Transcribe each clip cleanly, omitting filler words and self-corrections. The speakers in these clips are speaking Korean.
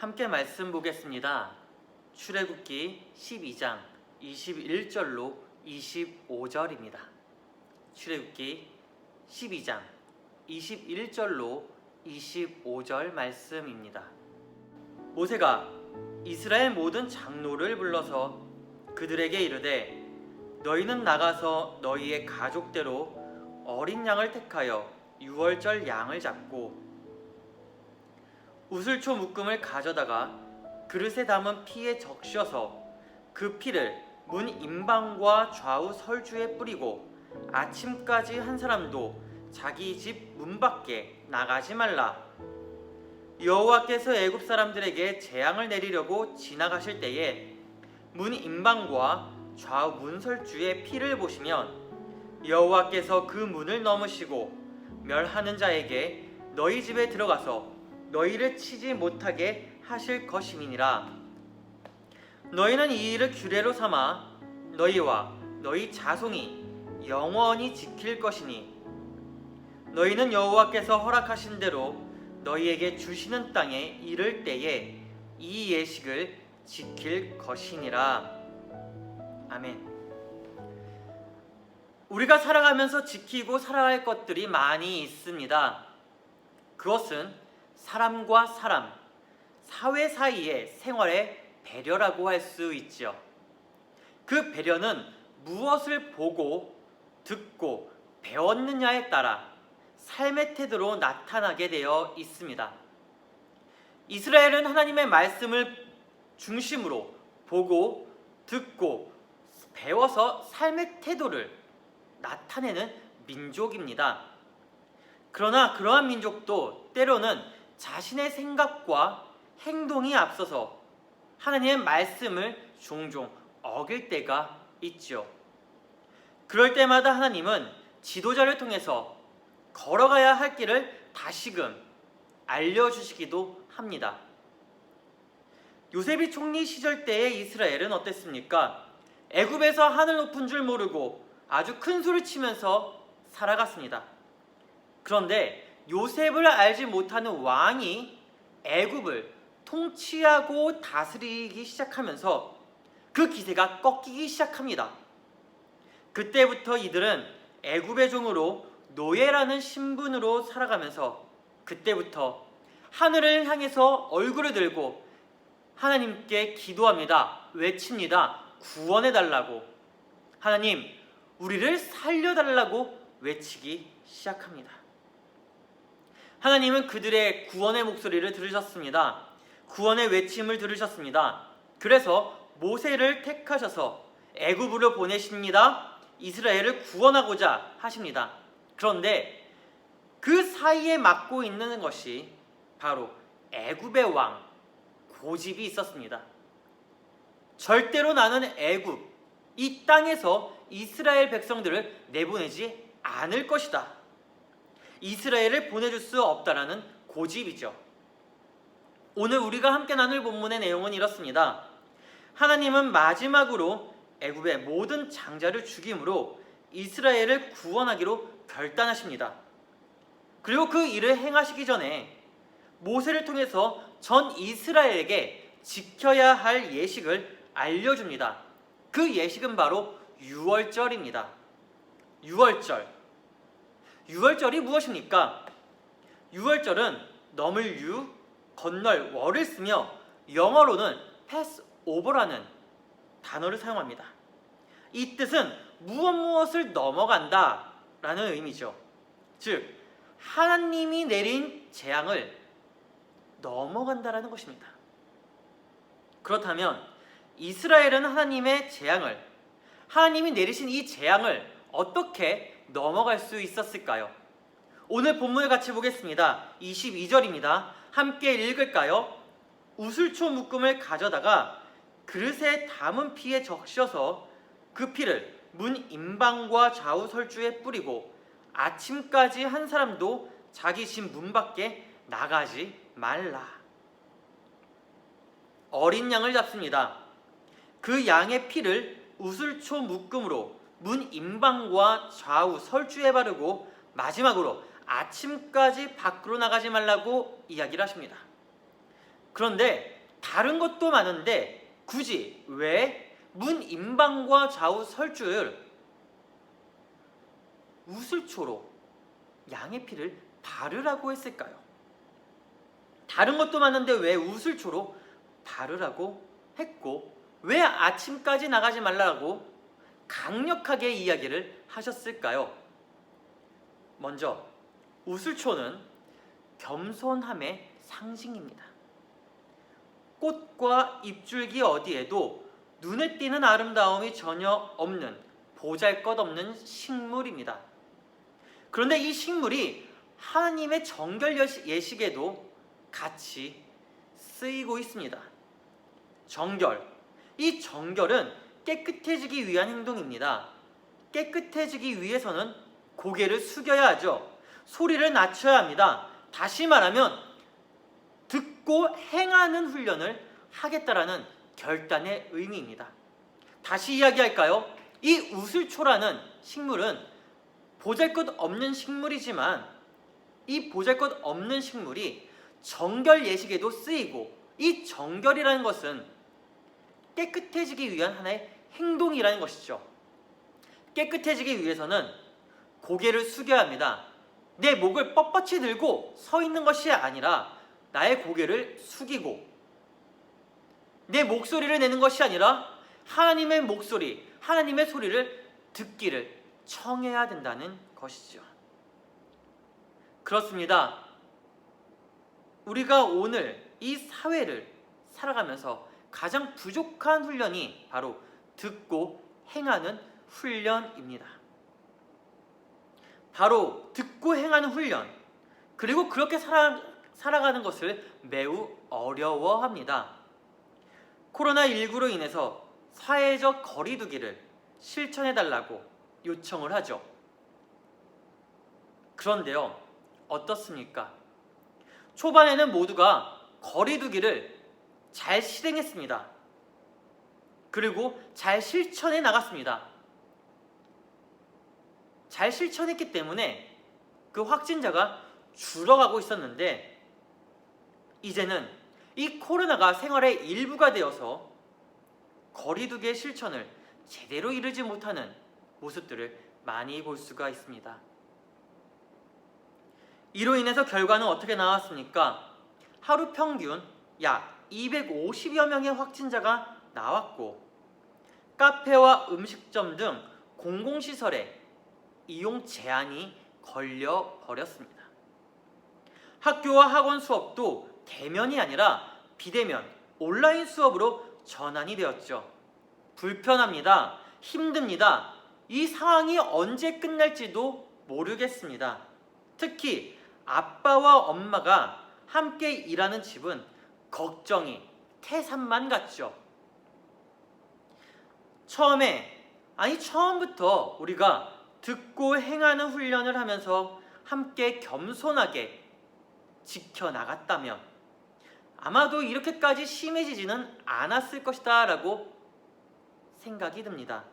함께 말씀 보겠습니다. 출애굽기 12장 21절로 25절입니다. 출애굽기 12장 21절로 25절 말씀입니다. 모세가 이스라엘 모든 장로를 불러서 그들에게 이르되 너희는 나가서 너희의 가족대로 어린 양을 택하여 유월절 양을 잡고 우슬초 묶음을 가져다가 그릇에 담은 피에 적셔서 그 피를 문 임방과 좌우 설주에 뿌리고 아침까지 한 사람도 자기 집 문 밖에 나가지 말라. 여호와께서 애굽 사람들에게 재앙을 내리려고 지나가실 때에 문 임방과 좌우 문 설주의 피를 보시면 여호와께서 그 문을 넘으시고 멸하는 자에게 너희 집에 들어가서 너희를 치지 못하게 하실 것임이니라. 너희는 이 일을 규례로 삼아 너희와 너희 자손이 영원히 지킬 것이니 너희는 여호와께서 허락하신 대로 너희에게 주시는 땅에 이를 때에 이 예식을 지킬 것이니라. 아멘. 우리가 살아가면서 지키고 살아갈 것들이 많이 있습니다. 그것은 사람과 사람, 사회 사이의 생활의 배려라고 할 수 있죠. 그 배려는 무엇을 보고 듣고 배웠느냐에 따라 삶의 태도로 나타나게 되어 있습니다. 이스라엘은 하나님의 말씀을 중심으로 보고 듣고 배워서 삶의 태도를 나타내는 민족입니다. 그러나 그러한 민족도 때로는 자신의 생각과 행동이 앞서서 하나님의 말씀을 종종 어길 때가 있죠. 그럴 때마다 하나님은 지도자를 통해서 걸어가야 할 길을 다시금 알려주시기도 합니다. 요셉이 총리 시절 때의 이스라엘은 어땠습니까? 애굽에서 하늘 높은 줄 모르고 아주 큰 소리 치면서 살아갔습니다. 그런데 요셉을 알지 못하는 왕이 애굽을 통치하고 다스리기 시작하면서 그 기세가 꺾이기 시작합니다. 그때부터 이들은 애굽의 종으로 노예라는 신분으로 살아가면서 그때부터 하늘을 향해서 얼굴을 들고 하나님께 기도합니다. 외칩니다. 구원해달라고. 하나님, 우리를 살려달라고 외치기 시작합니다. 하나님은 그들의 구원의 목소리를 들으셨습니다. 구원의 외침을 들으셨습니다. 그래서 모세를 택하셔서 애굽으로 보내십니다. 이스라엘을 구원하고자 하십니다. 그런데 그 사이에 맡고 있는 것이 바로 애굽의 왕 고집이 있었습니다. 절대로 나는 애굽, 이 땅에서 이스라엘 백성들을 내보내지 않을 것이다. 이스라엘을 보내줄 수 없다라는 고집이죠. 오늘 우리가 함께 나눌 본문의 내용은 이렇습니다. 하나님은 마지막으로 애굽의 모든 장자를 죽임으로 이스라엘을 구원하기로 결단하십니다. 그리고 그 일을 행하시기 전에 모세를 통해서 전 이스라엘에게 지켜야 할 예식을 알려줍니다. 그 예식은 바로 유월절입니다. 유월절이 무엇입니까? 유월절은 넘을 유, 건널 월을 쓰며 영어로는 패스오버라는 단어를 사용합니다. 이 뜻은 무엇을 넘어간다 라는 의미죠. 즉 하나님이 내린 재앙을 넘어간다라는 것입니다. 그렇다면 이스라엘은 하나님이 내리신 이 재앙을 어떻게 넘어갈 수 있었을까요? 오늘 본문을 같이 보겠습니다. 22절입니다. 함께 읽을까요? 우슬초 묶음을 가져다가 그릇에 담은 피에 적셔서 그 피를 문 임방과 좌우 설주에 뿌리고 아침까지 한 사람도 자기 집 문 밖에 나가지 말라. 어린 양을 잡습니다. 그 양의 피를 우슬초 묶음으로 문 임방과 좌우 설주에 바르고 마지막으로 아침까지 밖으로 나가지 말라고 이야기를 하십니다. 그런데 다른 것도 많은데 굳이 왜 문 임방과 좌우 설주를 우슬초로 양의 피를 바르라고 했을까요? 다른 것도 많은데 왜 우슬초로 바르라고 했고 왜 아침까지 나가지 말라고 강력하게 이야기를 하셨을까요? 먼저 우슬초는 겸손함의 상징입니다. 꽃과 잎줄기 어디에도 눈에 띄는 아름다움이 전혀 없는 보잘것없는 식물입니다. 그런데 이 식물이 하나님의 정결 예식에도 같이 쓰이고 있습니다. 정결, 이 정결은 깨끗해지기 위한 행동입니다. 깨끗해지기 위해서는 고개를 숙여야 하죠. 소리를 낮춰야 합니다. 다시 말하면 듣고 행하는 훈련을 하겠다라는 결단의 의미입니다. 다시 이야기할까요? 이 우슬초라는 식물은 보잘것없는 식물이지만 이 보잘것없는 식물이 정결 예식에도 쓰이고 이 정결이라는 것은 깨끗해지기 위한 하나의 행동이라는 것이죠. 깨끗해지기 위해서는 고개를 숙여야 합니다. 내 목을 뻣뻣이 들고 서 있는 것이 아니라 나의 고개를 숙이고 내 목소리를 내는 것이 아니라 하나님의 목소리, 하나님의 소리를 듣기를 청해야 된다는 것이죠. 그렇습니다. 우리가 오늘 이 사회를 살아가면서 가장 부족한 훈련이 바로 듣고 행하는 훈련입니다. 바로 듣고 행하는 훈련, 그리고 그렇게 살아가는 것을 매우 어려워합니다. 코로나19로 인해서 사회적 거리두기를 실천해달라고 요청을 하죠. 그런데요, 어떻습니까? 초반에는 모두가 거리두기를 잘 실행했습니다. 그리고 잘 실천해 나갔습니다. 잘 실천했기 때문에 그 확진자가 줄어가고 있었는데 이제는 이 코로나가 생활의 일부가 되어서 거리두기의 실천을 제대로 이루지 못하는 모습들을 많이 볼 수가 있습니다. 이로 인해서 결과는 어떻게 나왔습니까? 하루 평균 약 250여 명의 확진자가 나왔고 카페와 음식점 등 공공시설에 이용 제한이 걸려버렸습니다. 학교와 학원 수업도 대면이 아니라 비대면, 온라인 수업으로 전환이 되었죠. 불편합니다. 힘듭니다. 이 상황이 언제 끝날지도 모르겠습니다. 특히 아빠와 엄마가 함께 일하는 집은 걱정이 태산만 같죠. 처음부터 우리가 듣고 행하는 훈련을 하면서 함께 겸손하게 지켜나갔다면 아마도 이렇게까지 심해지지는 않았을 것이다 라고 생각이 듭니다.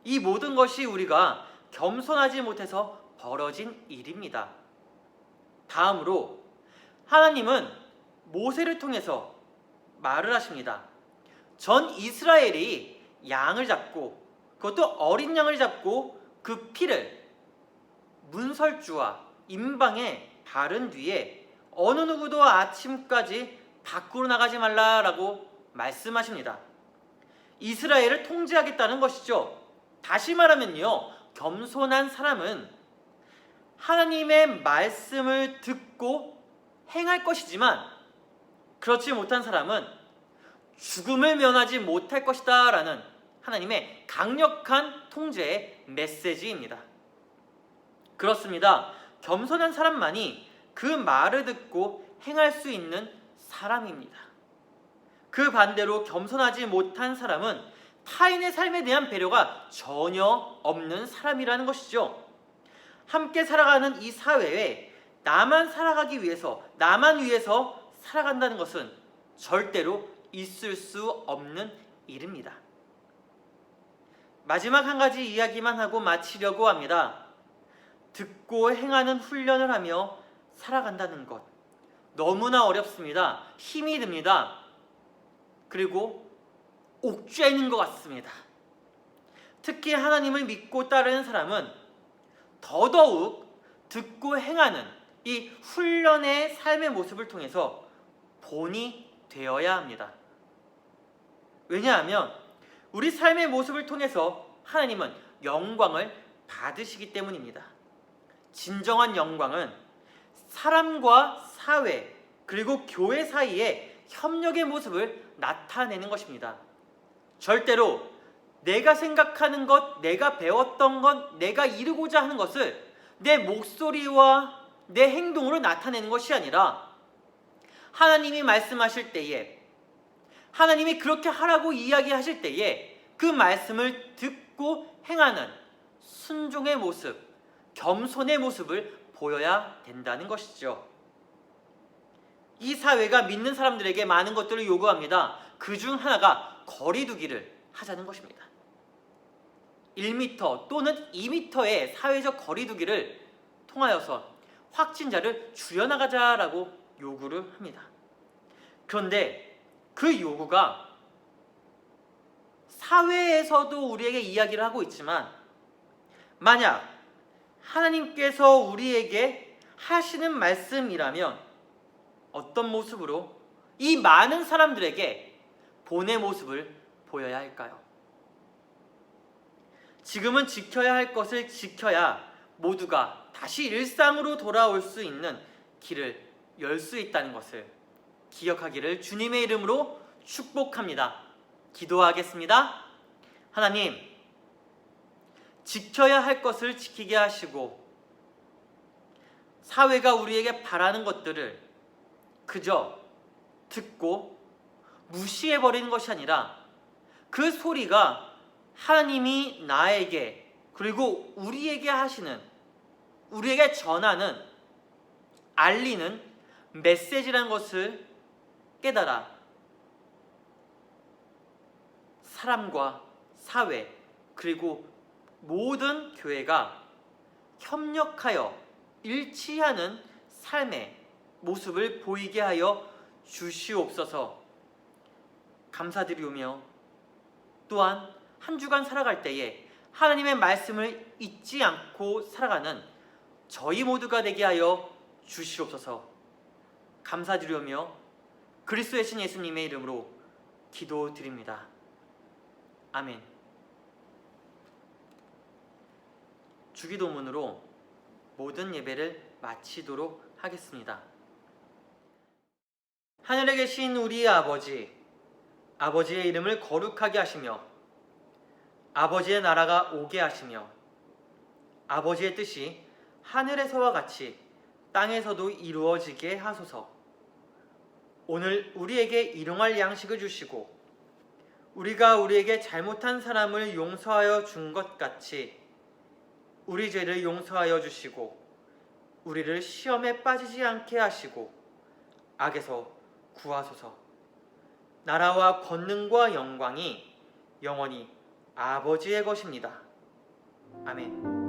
이 모든 것이 우리가 겸손하지 못해서 벌어진 일입니다. 다음으로 하나님은 모세를 통해서 말을 하십니다. 전 이스라엘이 양을 잡고 그것도 어린 양을 잡고 그 피를 문설주와 임방에 바른 뒤에 어느 누구도 아침까지 밖으로 나가지 말라라고 말씀하십니다. 이스라엘을 통제하겠다는 것이죠. 다시 말하면요, 겸손한 사람은 하나님의 말씀을 듣고 행할 것이지만 그렇지 못한 사람은 죽음을 면하지 못할 것이다 라는 하나님의 강력한 통제의 메시지입니다. 그렇습니다. 겸손한 사람만이 그 말을 듣고 행할 수 있는 사람입니다. 그 반대로 겸손하지 못한 사람은 타인의 삶에 대한 배려가 전혀 없는 사람이라는 것이죠. 함께 살아가는 이 사회에 나만 살아가기 위해서, 나만 위해서 살아간다는 것은 절대로 있을 수 없는 일입니다. 마지막 한 가지 이야기만 하고 마치려고 합니다. 듣고 행하는 훈련을 하며 살아간다는 것 너무나 어렵습니다. 힘이 듭니다. 그리고 옥죄는 것 같습니다. 특히 하나님을 믿고 따르는 사람은 더더욱 듣고 행하는 이 훈련의 삶의 모습을 통해서 본이 되어야 합니다. 왜냐하면 우리 삶의 모습을 통해서 하나님은 영광을 받으시기 때문입니다. 진정한 영광은 사람과 사회 그리고 교회 사이의 협력의 모습을 나타내는 것입니다. 절대로 내가 생각하는 것, 내가 배웠던 것, 내가 이루고자 하는 것을 내 목소리와 내 행동으로 나타내는 것이 아니라 하나님이 말씀하실 때에, 하나님이 그렇게 하라고 이야기하실 때에 그 말씀을 듣고 행하는 순종의 모습, 겸손의 모습을 보여야 된다는 것이죠. 이 사회가 믿는 사람들에게 많은 것들을 요구합니다. 그 중 하나가 거리 두기를 하자는 것입니다. 1m 또는 2m의 사회적 거리 두기를 통하여서 확진자를 줄여나가자라고 요구를 합니다. 그런데 그 요구가 사회에서도 우리에게 이야기를 하고 있지만, 만약 하나님께서 우리에게 하시는 말씀이라면 어떤 모습으로 이 많은 사람들에게 본의 모습을 보여야 할까요? 지금은 지켜야 할 것을 지켜야 모두가 다시 일상으로 돌아올 수 있는 길을 열 수 있다는 것을 기억하기를 주님의 이름으로 축복합니다. 기도하겠습니다. 하나님, 지켜야 할 것을 지키게 하시고 사회가 우리에게 바라는 것들을 그저 듣고 무시해버리는 것이 아니라 그 소리가 하나님이 나에게 그리고 우리에게 하시는, 우리에게 전하는, 알리는 메시지라는 것을 깨달아 사람과 사회 그리고 모든 교회가 협력하여 일치하는 삶의 모습을 보이게 하여 주시옵소서. 감사드리오며 또한 한 주간 살아갈 때에 하나님의 말씀을 잊지 않고 살아가는 저희 모두가 되게 하여 주시옵소서. 감사드리오며 그리스도의 신 예수님의 이름으로 기도드립니다. 아멘. 주기도문으로 모든 예배를 마치도록 하겠습니다. 하늘에 계신 우리 아버지, 아버지의 이름을 거룩하게 하시며 아버지의 나라가 오게 하시며 아버지의 뜻이 하늘에서와 같이 땅에서도 이루어지게 하소서. 오늘 우리에게 일용할 양식을 주시고 우리가 우리에게 잘못한 사람을 용서하여 준 것 같이 우리 죄를 용서하여 주시고 우리를 시험에 빠지지 않게 하시고 악에서 구하소서. 나라와 권능과 영광이 영원히 아버지의 것입니다. 아멘.